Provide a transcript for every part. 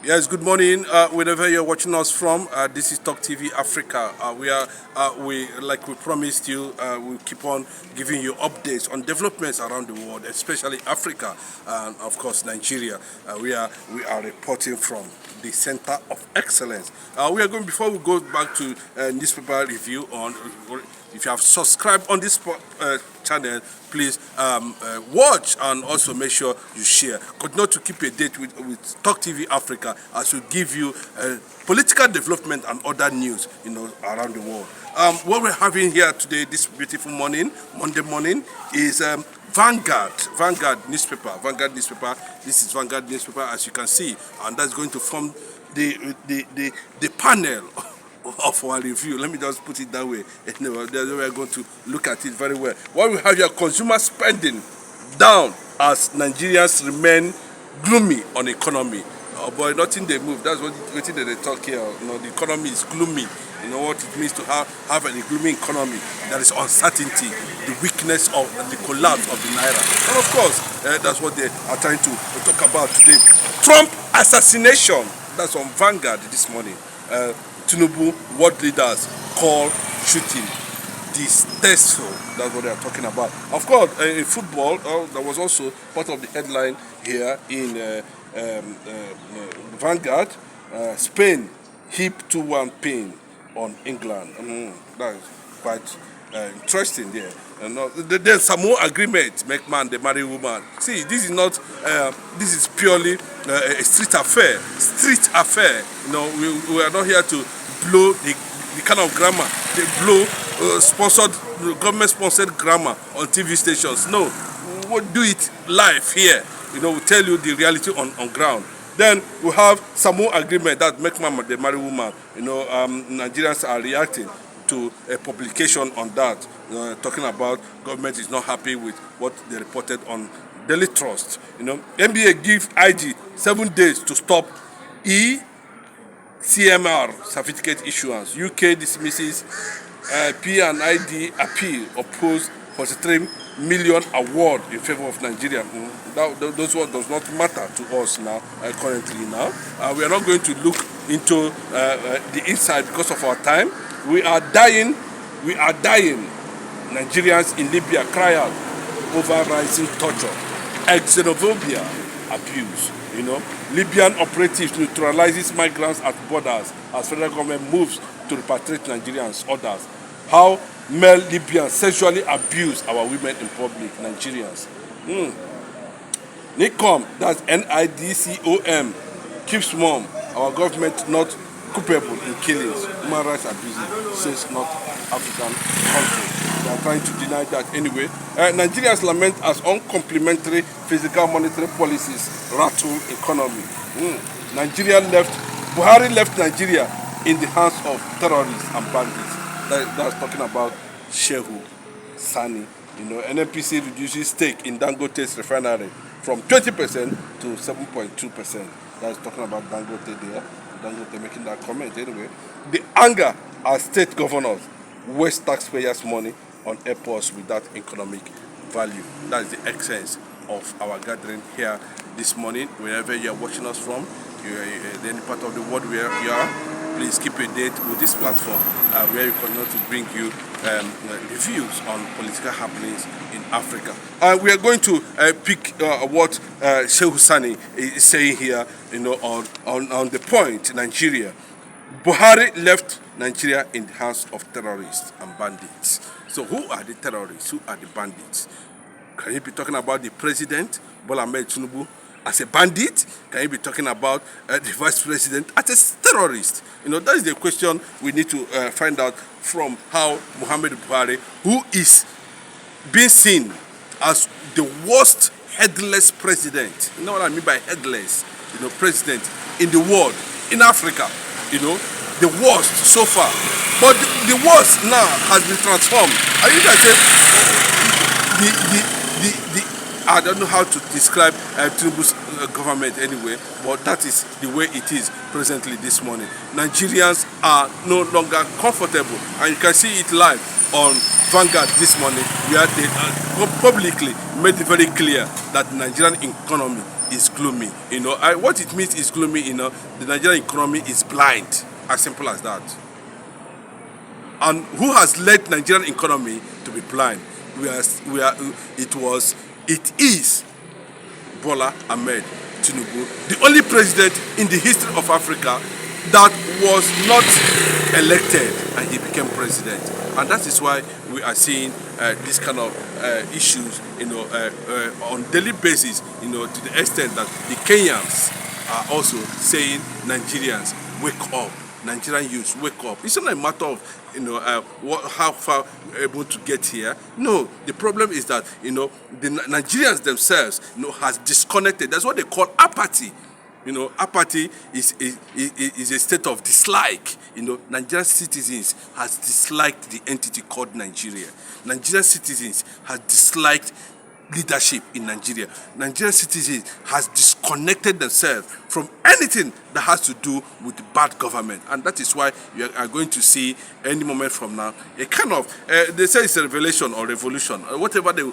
Yes, good morning. Wherever you're watching us from, this is Talk TV Africa. Like we promised you, we'll keep on giving you updates on developments around the world, especially Africa and of course Nigeria. We are reporting from the Center of Excellence. Before we go back to newspaper review on. If you have subscribed on this channel, please watch and also make sure you share. Continue to keep a date with Talk TV Africa as we give you political development and other news, around the world. What we're having here today, this beautiful morning, Monday morning, is Vanguard newspaper. This is Vanguard newspaper, as you can see, and that's going to form the panel of our review. Let me just put it that way. We're going to look at it very well. What we have here, consumer spending down as Nigerians remain gloomy on economy. Oh boy, nothing they move. That's what they talk here. The economy is gloomy. You know what it means to have a gloomy economy. There is uncertainty, the weakness of the collapse of the naira. And of course, that's what they are trying to talk about today. Trump assassination. That's on Vanguard this morning. Tinubu, world leaders call shooting distasteful. That's what they are talking about. Of course, in football, there was also part of the headline here in Vanguard. Spain hip 2-1 pain on England. That is quite interesting there. There's some more agreement. Make man they marry woman. See, this is not. This is purely a street affair. We are not here to blow the kind of grammar. They blow government-sponsored grammar on TV stations. No, we'll do it live here. We tell you the reality on ground. Then we have some more agreement that make man they marry woman. Nigerians are reacting to a publication on that, talking about government is not happy with what they reported on Daily Trust. NBA give IG 7 days to stop CMR certificate issuance. UK dismisses P&ID appeal, opposed 43 million award in favor of Nigeria. Those words does not matter to us now, currently now. We are not going to look into the inside because of our time. We are dying. Nigerians in Libya cry out over rising torture, xenophobia, abuse. Libyan operatives neutralizes migrants at borders as federal government moves to repatriate Nigerians. Others. How male Libyans sexually abuse our women in public. Nigerians. NICOM, that's NIDCOM, keeps mum. Our government not culpable in killings, human rights abuses, says North African country. They are trying to deny that anyway. Nigerians lament as uncomplimentary fiscal monetary policies rattle economy. Buhari left Nigeria in the hands of terrorists and bandits. That's talking about Shehu Sani. NNPC reduces stake in Dangote's refinery from 20% to 7.2%. That's talking about Dangote there. Dangote making that comment anyway. The anger as state governors waste taxpayers' money on airports without economic value. That is the essence of our gathering here this morning. Wherever you are watching us from, any part of the world where you are, please keep a date with this platform where we continue to bring you reviews on political happenings in Africa. We are going to pick what Shehu Sani is saying here, on the point, Nigeria. Buhari left Nigeria in the hands of terrorists and bandits. So who are the terrorists? Who are the bandits? Can you be talking about the president, Bola Ahmed Tinubu, as a bandit? Can you be talking about the vice president as a terrorist? That is the question we need to find out from how Muhammad Buhari, who is being seen as the worst headless president. You know what I mean by headless? President in the world, in Africa. The worst so far. But the worst now has been transformed. And you can say I don't know how to describe Tinubu's government anyway, but that is the way it is presently this morning. Nigerians are no longer comfortable, and you can see it live on Vanguard this morning, where they publicly made it very clear that the Nigerian economy is gloomy. What it means is gloomy. The Nigerian economy is blind. As simple as that. And who has led Nigerian economy to be blind? It is Bola Ahmed Tinubu, the only president in the history of Africa that was not elected and he became president. And that is why we are seeing this kind of issues, on daily basis, to the extent that the Kenyans are also saying, Nigerians, wake up. Nigerian youth, wake up. It's not a matter of, how far we're able to get here. No, the problem is that, the Nigerians themselves, has disconnected. That's what they call apathy. Apathy is a state of dislike. Nigerian citizens has disliked the entity called Nigeria. Nigerian citizens has disliked leadership in Nigeria. Nigerian citizens has disconnected themselves from anything that has to do with bad government, and that is why you are going to see any moment from now a kind of they say it's a revelation or revolution, or whatever the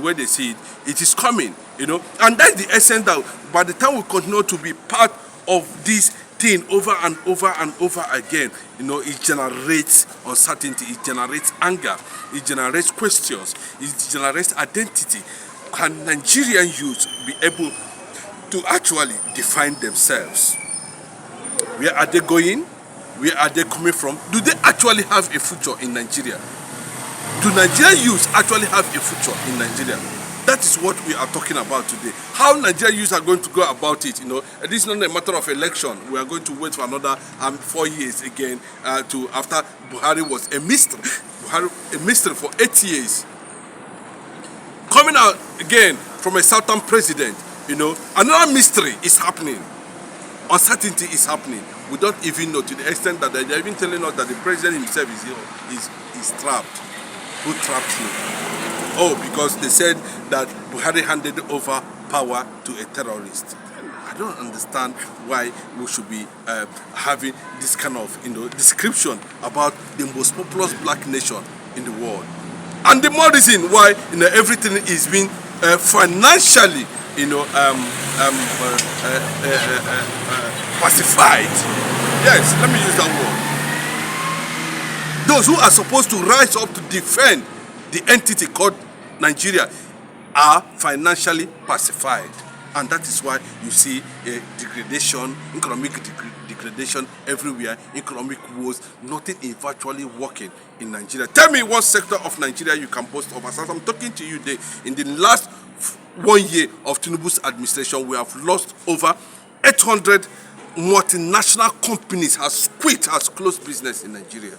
way they see it, it is coming, and that's the essence that by the time we continue to be part of this thing over and over and over again, it generates uncertainty, it generates anger, it generates questions, it generates identity. Can Nigerian youth be able to actually define themselves? Where are they going? Where are they coming from? Do they actually have a future in Nigeria? Do Nigerian youth actually have a future in Nigeria? That is what we are talking about today. How Nigerian youth are going to go about it. This is not a matter of election. We are going to wait for another 4 years again to after Buhari was a mystery. Buhari a mystery for 8 years. Coming out again from a southern president, another mystery is happening. Uncertainty is happening. We don't even know, to the extent that they're even telling us that the president himself is trapped. Who trapped him? Oh, because they said that Buhari handed over power to a terrorist. I don't understand why we should be having this kind of description about the most populous black nation in the world. And the more reason why everything is being financially pacified. Yes, let me use that word. Those who are supposed to rise up to defend the entity called Nigeria are financially pacified, and that is why you see a degradation, economic degradation everywhere, economic woes. Nothing is virtually working in Nigeria. Tell me one sector of Nigeria you can boast of. As I'm talking to you today, in the last 1 year of Tinubu's administration, we have lost over 800 multinational companies has closed business in Nigeria.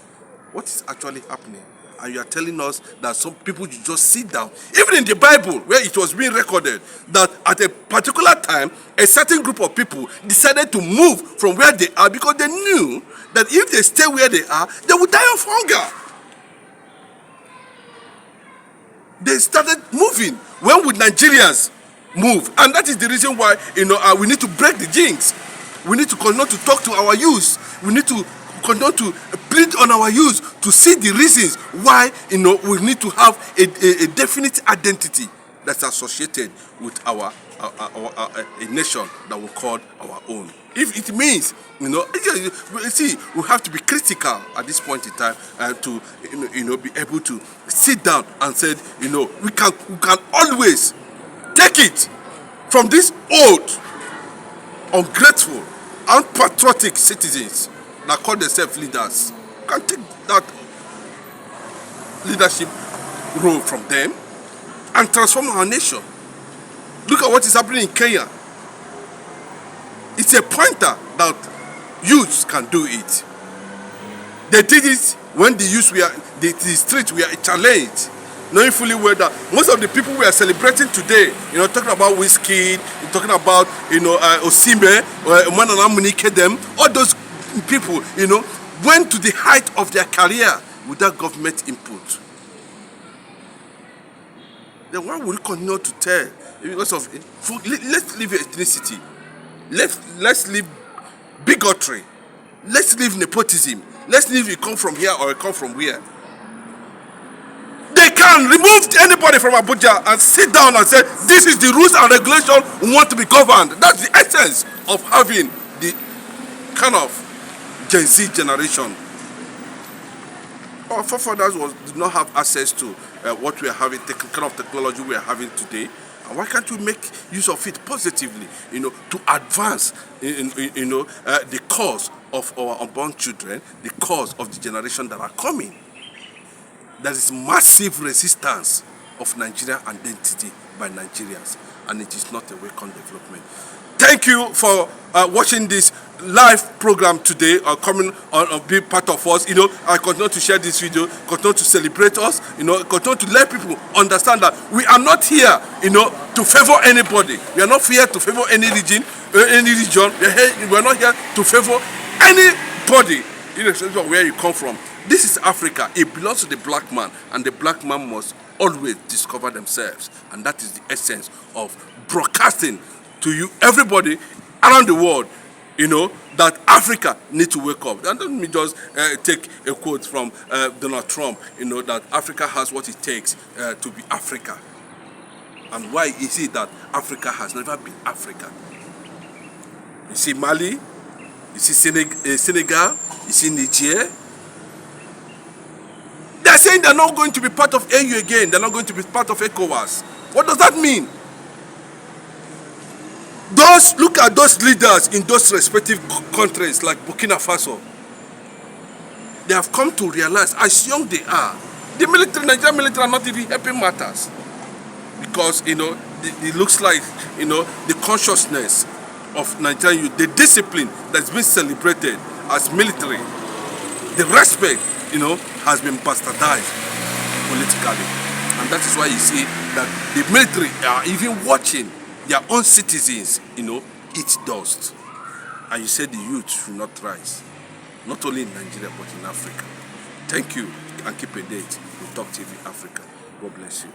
What is actually happening? And you are telling us that some people you just sit down. Even in the Bible, where it was being recorded that at a particular time, a certain group of people decided to move from where they are because they knew that if they stay where they are, they would die of hunger. They started moving. When would Nigerians move? And that is the reason why we need to break the jinx. We need to continue to talk to our youth. We need to continue to plead on our youth to see the reasons why we need to have a definite identity that's associated with a nation that we call our own. If it means, see, we have to be critical at this point in time to be able to sit down and say, we can always take it from these old, ungrateful, unpatriotic citizens that call themselves leaders. We can take that leadership role from them and transform our nation. Look at what is happening in Kenya. It's a pointer that youths can do it. They did it when the youths the streets were challenged, knowing fully well that most of the people we are celebrating today, talking about Whiskey, talking about Osime, Manana Munike, them, all those people, went to the height of their career without government input. Then why will you continue to tell? Because of let's leave ethnicity, let's leave bigotry, let's leave nepotism, let's leave you come from here or you come from where. They can remove anybody from Abuja and sit down and say, this is the rules and regulation we want to be governed. That's the essence of having the kind of Gen Z generation. Our forefathers did not have access to what we are having, the kind of technology we are having today. And why can't we make use of it positively, to advance, the cause of our unborn children, the cause of the generation that are coming? There is massive resistance of Nigerian identity by Nigerians, and it is not a welcome development. Thank you for watching this live program today, coming on being part of us. I continue to share this video, continue to celebrate us, continue to let people understand that we are not here, to favor anybody. We are not here to favor any region, We are not here to favor anybody, irrespective of where you come from. This is Africa. It belongs to the black man, and the black man must always discover themselves, and that is the essence of broadcasting to you, everybody around the world, that Africa needs to wake up. And let me just take a quote from Donald Trump, that Africa has what it takes to be Africa. And why is it that Africa has never been Africa? You see Mali, you see Senegal, you see Niger. They're saying they're not going to be part of AU again. They're not going to be part of ECOWAS. What does that mean? Look at those leaders in those respective countries like Burkina Faso. They have come to realize, as young they are, the Nigerian military are not even helping matters. Because, it looks like, the consciousness of Nigerian youth, the discipline that's been celebrated as military, the respect, has been bastardized politically. And that is why you see that the military are even watching their own citizens, eat dust. And you said the youth should not rise. Not only in Nigeria, but in Africa. Thank you, and keep a date with Talk TV Africa. God bless you.